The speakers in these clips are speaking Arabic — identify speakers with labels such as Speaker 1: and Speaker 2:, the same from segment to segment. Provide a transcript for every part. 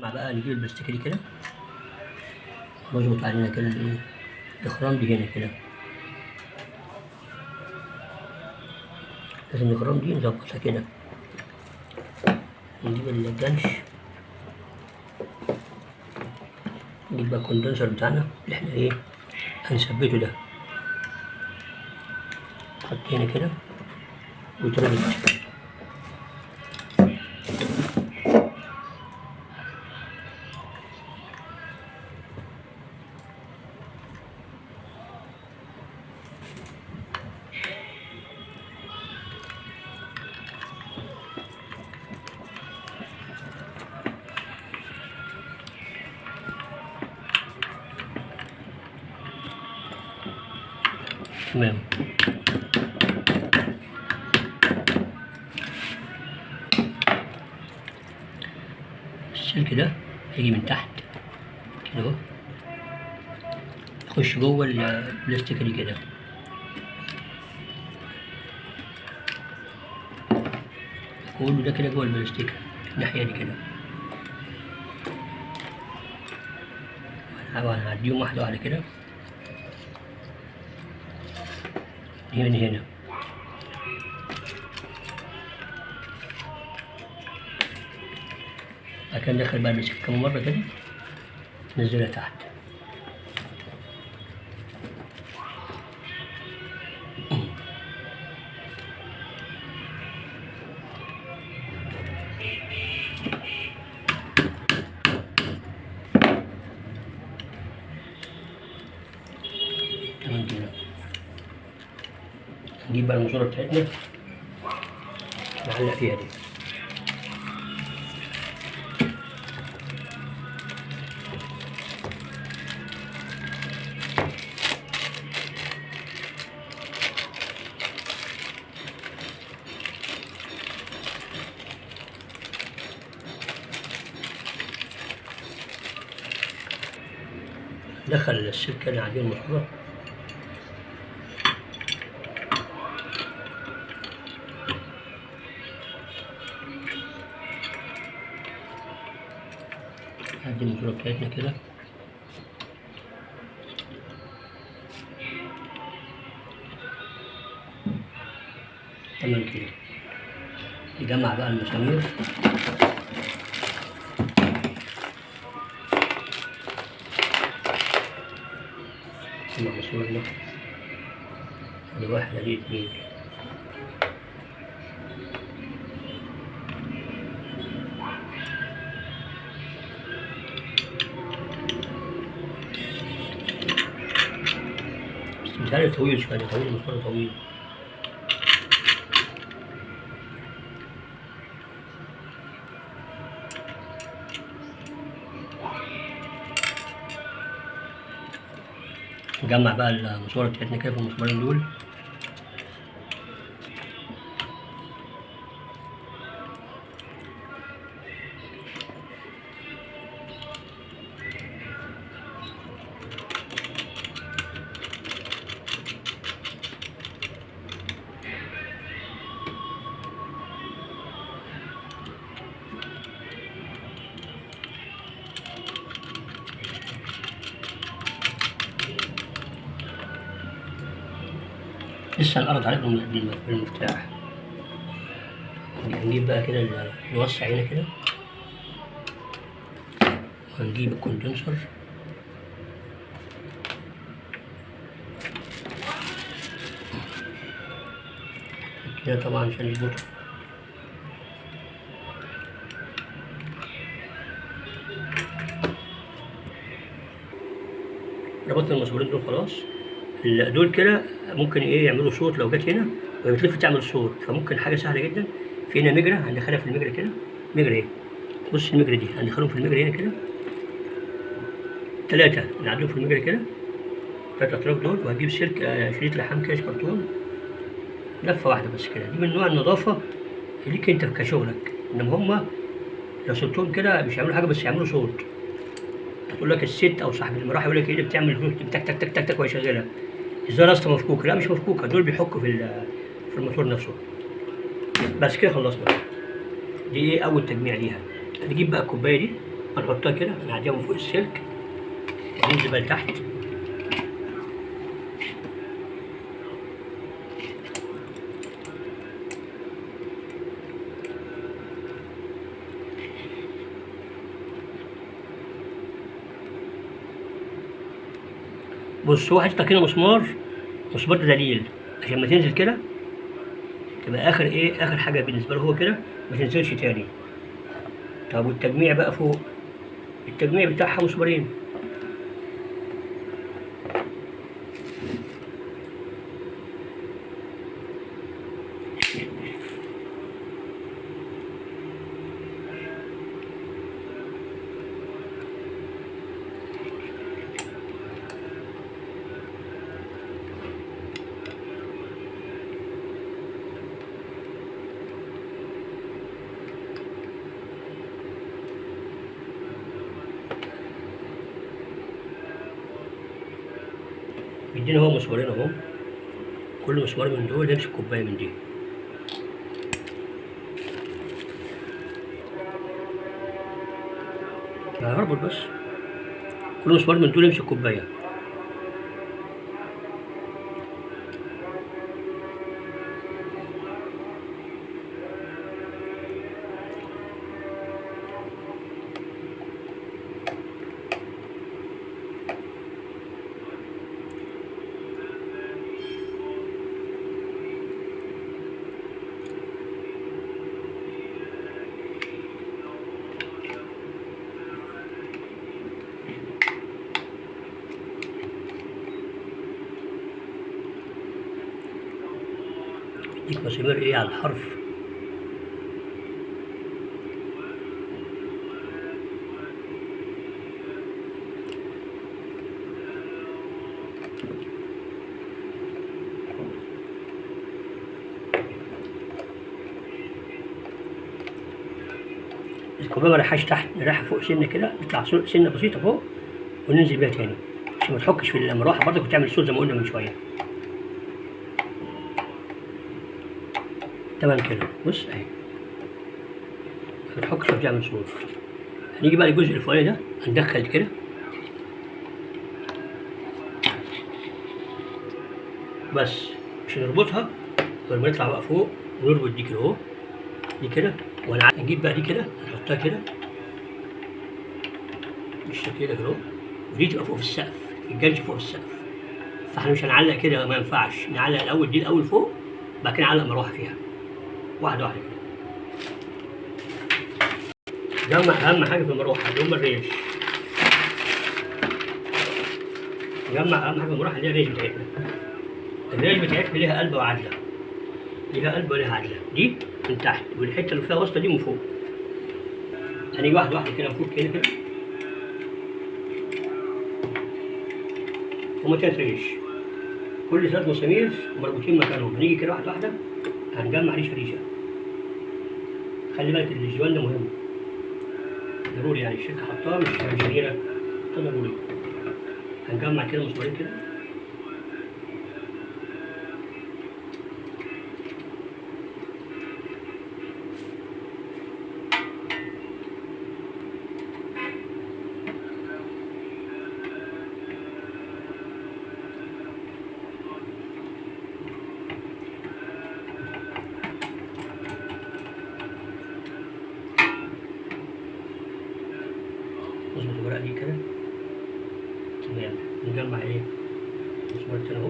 Speaker 1: مع بقى نجيب البلاستيكة دي كده ونظبط علينا كده الايه الإخرام دي هنا كده، لازم الإخرام دي نظبطها كده. نجيب الجنش، نجيب بقى الكوندنسر بتاعنا اللي احنا ايه هنثبته ده، نحط هنا كده ويتربط. تمام. السلك ده هيجي من تحت كده اهو، يخش جوه البلاستيكة دي كده، كله ده كده جوه البلاستيكة الناحية دي كده. هنعديهم واحدة واحدة كده، هنا هنا بعد كده ندخل بقى البلاستيكة كم مرة كده، ننزلها تحت. تمام كده. نجيب بقى الماسورة بتاعتنا نعلق فيها دي، ندخل السلك اللي عليه الماسورة نعدي الماسورة بتاعتنا كده، تمام كده. نجمع بقى المسامير، نجمع مساميرنا، ادي واحد ادي اتنين، بس متهيألي طويل شوية، طويل المسمار طويل. نجمع بقى الماسورة بتاعتنا كده في المسمارين دول، لسه هنقرض عليكم بالمفتاح. هنجيب بقى كده نوسع هنا كده، وهنجيب الكوندنسر كده طبعا عشان يظبطه. ربطنا الماسورين دول خلاص. دول كده ممكن ايه يعملوا صوت لو جت هنا وهي بتلف تعمل صوت، فممكن حاجه سهله جدا. في هنا مجرى هندخلها في المجرى كده، مجرى ايه؟ بص المجرى دي هندخلهم في المجرى هنا كده، 3 نعدلهم في المجرى كده، 3 اطراف دول، وهجيب سلك شريط لحام كده كرتون لفه واحده بس كده. دي من نوع النظافه ليك انت كشغلك، انما هما لو سبتهم كده مش هيعملوا حاجه بس يعملوا صوت. تقول لك الست او صاحب المراحل يقول لك ايه اللي بتعمل صوت تك تك تك تك تك وهي شغاله، ازاي راسها مفكوكه؟ لا مش مفكوكه، دول بيحكوا في الموتور نفسه. بس كده خلصنا. دي ايه اول تجميع ليها. هنجيب بقى الكوبايه دي هنحطها كده، هنعديها من فوق السلك وننزل بقى لتحت. بص، هو حاطط هنا مسمار ده دليل عشان ما تنزل كده تبقى اخر حاجه بالنسبه له هو كده، ما تنزلش تاني. طب والتجميع بقى فوق، التجميع بتاعها مسمارين. يدينا هو مسمارين اهو، كل مسمار من دول يمسك كوبايه من دي. هربط بس، كل مسمار من دول يمسك كوبايه. يديك مسامير على الحرف. الكوبايه ما رايحاش تحت، رايحه فوق سنه كده، نطلع سنه بسيطه فوق وننزل بيها تاني عشان ما تحكش في المروحه برضك وتعمل صوت زي ما قلنا من شويه. تمام كده، بص اهي ما تحكش وتعمل صوت. هنيجي بقى للجزء الفوقاني ده، هندخل كده بس عشان نربطها. ولما نطلع بقى فوق ونربط دي كده اهو، دي كده، ونجيب بقى دي كده نحطها كده بالشكل ده كده اهو، ودي تبقى فوق في السقف، الجرج فوق السقف. فاحنا مش هنعلق كده، ما ينفعش نعلق الاول دي الاول فوق، بعد كده نعلق مروحه فيها واحده واحده كده. ده اهم حاجه في المروحه اللي هم الريش. نجمع اهم حاجه في المروحه اللي هي الريش بتاعتنا. الريش بتاعتنا ليها قلب وعدله، ليها قلب وليها عدله. دي من تحت، والحته اللي فيها وسطه دي من فوق. هنيجي واحده واحده كده نفك هنا كده. هما 3 ريش، كل 3 مسامير مربوطين مكانهم. هنيجي كده واحده واحده، هنجمع ريشه ريشه. خلي بالك الجوان ده مهم ضروري، يعني الشركه حطها مش شهيره، حطها ضروري. هنجمع كده مسمارين كده، نظبط الورقه دي كده تمام. نجمع مسمار تاني اهو.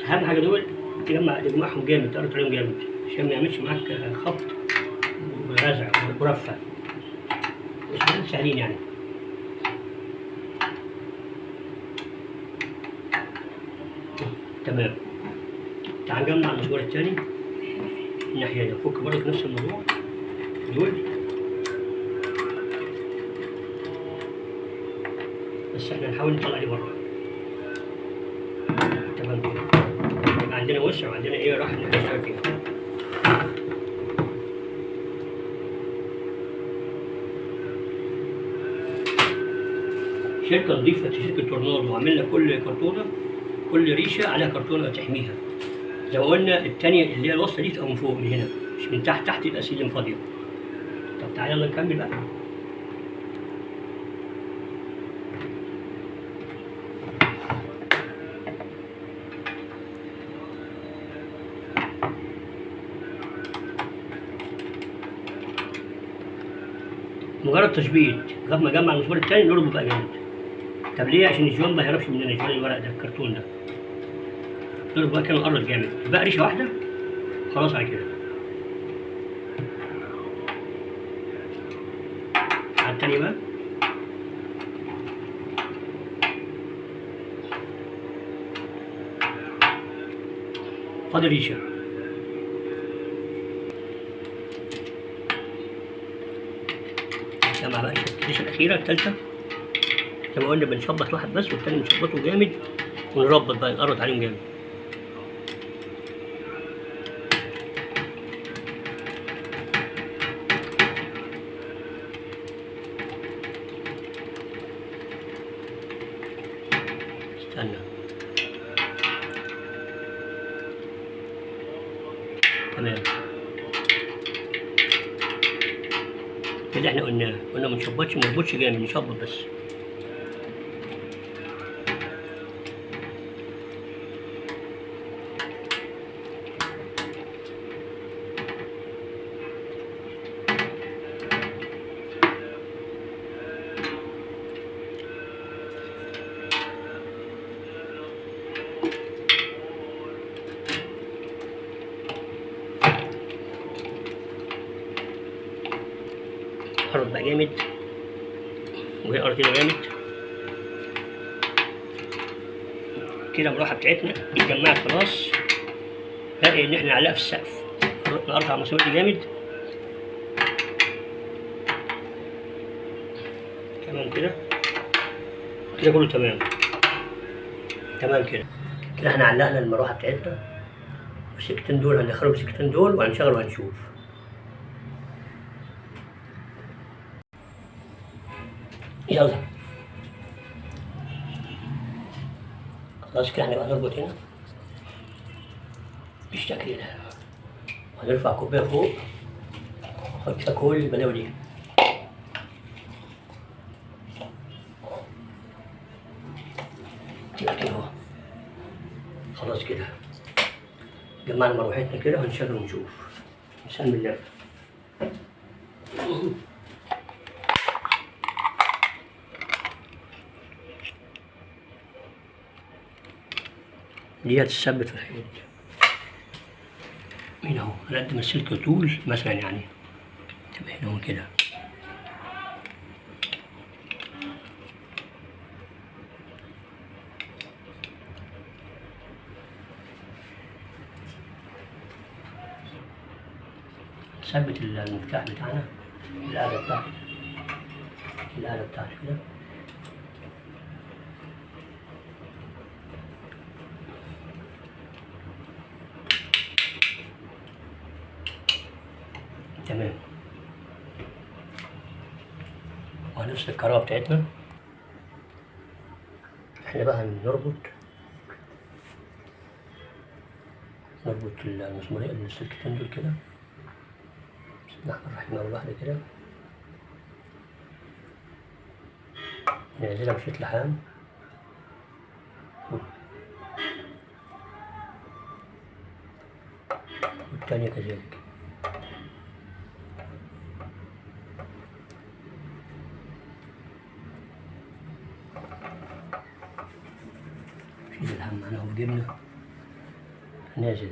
Speaker 1: اهم حاجه دول تجمعهم جامد، تقرط عليهم جامد عشان ما يعملش معاك خبط ورزع ورفع. مسمارين سهلين يعني. تمام. تعال نجمع المسمار التاني الناحيه دي، نفك برضه نفس الموضوع دول، بس احنا نحاول نطلع دي بره. تمام كده، يبقى عندنا وسع وعندنا راحه نشتغل فيها. شركه نظيفه، شركه تورنادو، وعملنا كل كرتونه، كل ريشه عليها كرتونه تحميها. زي ما قلنا الثانيه اللي هي الوسطى دي تبقى من فوق من هنا مش من تحت يبقى سلم فاضية. طب تعالى يلا نكمل بقى. مجرد تثبيت لغايه ما اجمع المسمار التاني نربط بقى جامد. طب ليه؟ عشان الجوان ما يهربش مننا، الجوان الورق ده الكرتون ده. نربط بقى كده ونقرب جامد، بقى ريشه واحده خلاص على كده. على التانية بقى. فاضل ريشه. جمع بقى الريشه الاخيره التالتة. زي ما قلنا بنشبط واحد بس والتاني بنشبطه جامد ونربط بقى نقرط عليهم جامد. استنى. تمام. اللي احنا قلناه، قلنا ما نربطش جامد، نشبط بس. نقرط بقى جامد وهي قرطينه جامد كده. المروحه بتاعتنا اتجمعت خلاص، باقي ان احنا نعلقها في السقف. نقرطع المسامير دي جامد. تمام كده كله تمام. تمام كده احنا علقنا المروحه بتاعتنا والسكتين دول، هندخلهم السكتين دول وهنشغل وهنشوف. يلا خلاص كده هنبقى نربط هنا بالشكل ده، وهنرفع كوبايه فوق نحط فيها كل البلاوي دي. كده اهو خلاص كده جمعنا مروحتنا كده وهنشغل ونشوف. بسم الله. دي هتثبت في الحيط هنا اهو، على قد ما السلك طول مثلا يعني. تبقى هنا اهو كده. نثبت المفتاح بتاعنا الآلة بتاعته كده. تمام. وهنفصل الكهرباء بتاعتنا. احنا بقى هنربط المسمارين السلكتين دول كده. بسم الله الرحمن الرحيم. أول واحدة كده ننزلها بشيط لحام، والتانية كذلك. شيل الهم معانا اهو في جبنا نازل.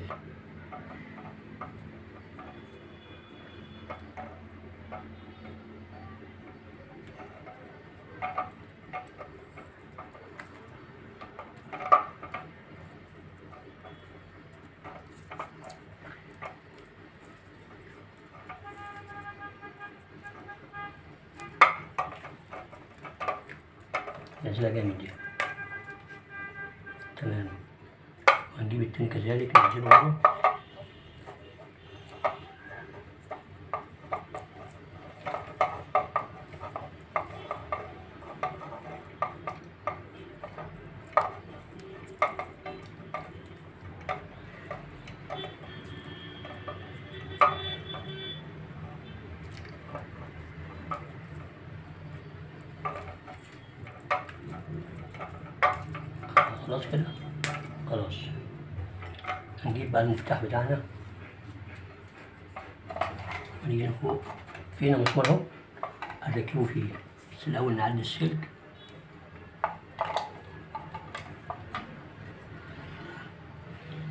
Speaker 1: نازلها جامد دي. تمام. وهنجيب التاني كذلك ننزله برضه. خلاص كده، خلاص. هنجيب بقى المفتاح بتاعنا ونيجي هنا فوق، فينا مسمار اهو هنركبه فيه، بس الأول نعدي السلك.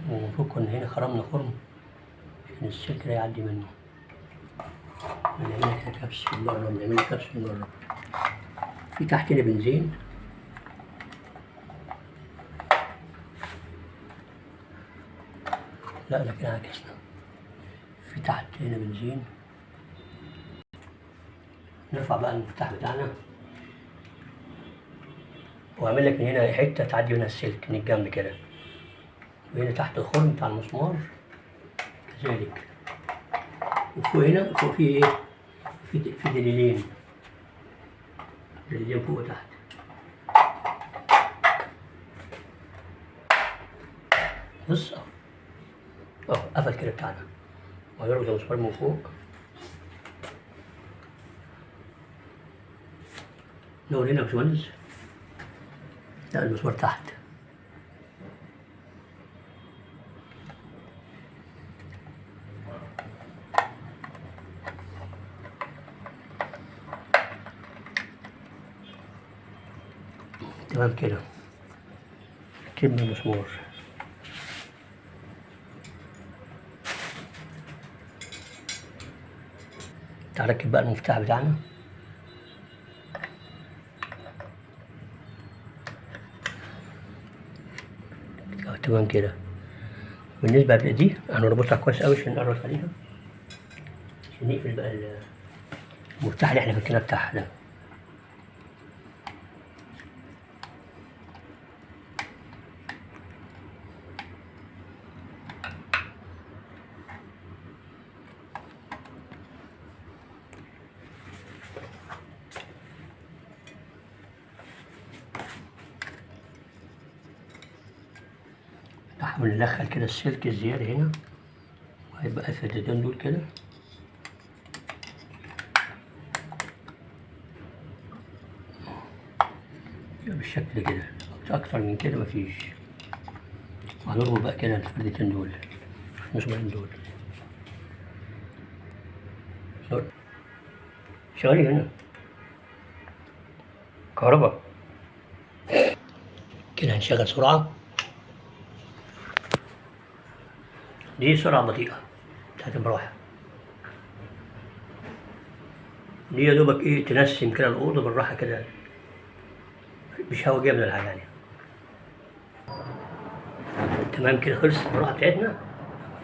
Speaker 1: ومفروض كنا هنا خرمنا خرم عشان السلك ده يعدي منه. بنعملها كده كبس من بره، بنعملها كبس من بره. في تحت هنا بنزين، لا لكن عكسنا. في تحت هنا بنزين. نرفع بقى المفتاح بتاعنا واعمل لك من هنا حته تعدي منها السلك من الجنب كده، وهنا تحت الخرم بتاع المسمار كذلك. وفوق هنا فوق في ايه؟ في دليلين فوق وتحت. بص اهو قفل كده بتاعنا، وهيربط المسمار من فوق. نور هنا يا باشمهندس. لا المسمار تحت. تمام كده، ركبنا المسمار. تعال نركب بقى المفتاح بتاعنا. تمام كده. بالنسبة لدي هنربطها كويس أوي عشان نقرب عليها، عشان نقفل بقى المفتاح اللي احنا فكيناه بتاعها ده. نحاول ندخل كده السلك الزيادة هنا، وهيبقى الفتحتين دول كده. بالشكل ده كده، أكتر من كده مفيش. وهنربط بقى كده الفردتين دول، المسمارين دول. شغالين هنا كهرباء كده. هنشغل سرعة، دي سرعة بطيئة بتاعت المروحة دي، يا دوبك ايه تنسم كده الأوضة بالراحة كده، مش هوا جامد ولا حاجة يعني. تمام كده، خلصت المروحة بتاعتنا.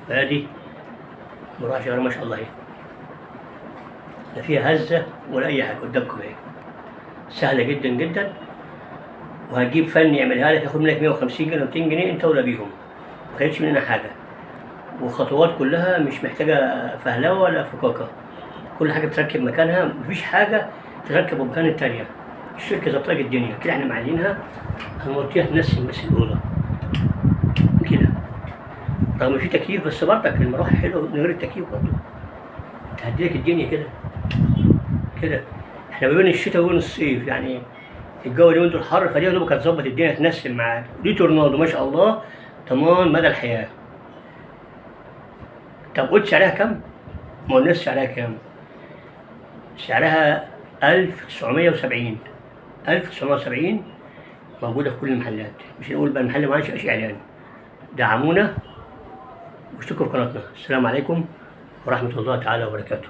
Speaker 1: ادي مروحة شغالة ما شاء الله اهي، لا فيها هزة ولا أي حاجة. قدامكم اهي، سهلة جدا جدا. وهتجيب فني يعملها لك، ياخد منك 150 جنيه 200 جنيه، انت ولا بيهم، ما خدتش مننا حاجة. والخطوات كلها مش محتاجة فهلوة ولا فكاكة، كل حاجة بتركب مكانها، مفيش حاجة تركب مكان التانية. الشركة ظبطت لك الدنيا كده، احنا معلينها هنوطيها تنسم بس الأوضة كده، رغم في تكييف بس برضك المروحة حلوة من غير التكييف برضه، تهديلك الدنيا كده كده. احنا ما بين الشتاء وبين الصيف يعني، الجو اليومين دول حر، فدي يا دوبك هتظبط الدنيا تنسم معاك. دي تورنادو ما شاء الله، ضمان مدى الحياة. طب قلت سعرها كام؟ ما قلناش سعرها كام. سعرها 1970. 1970 موجودة في كل المحلات، مش نقول بقى المحل ما عادش إعلان. دعمونا واشتركوا في قناتنا. السلام عليكم ورحمة الله تعالى وبركاته.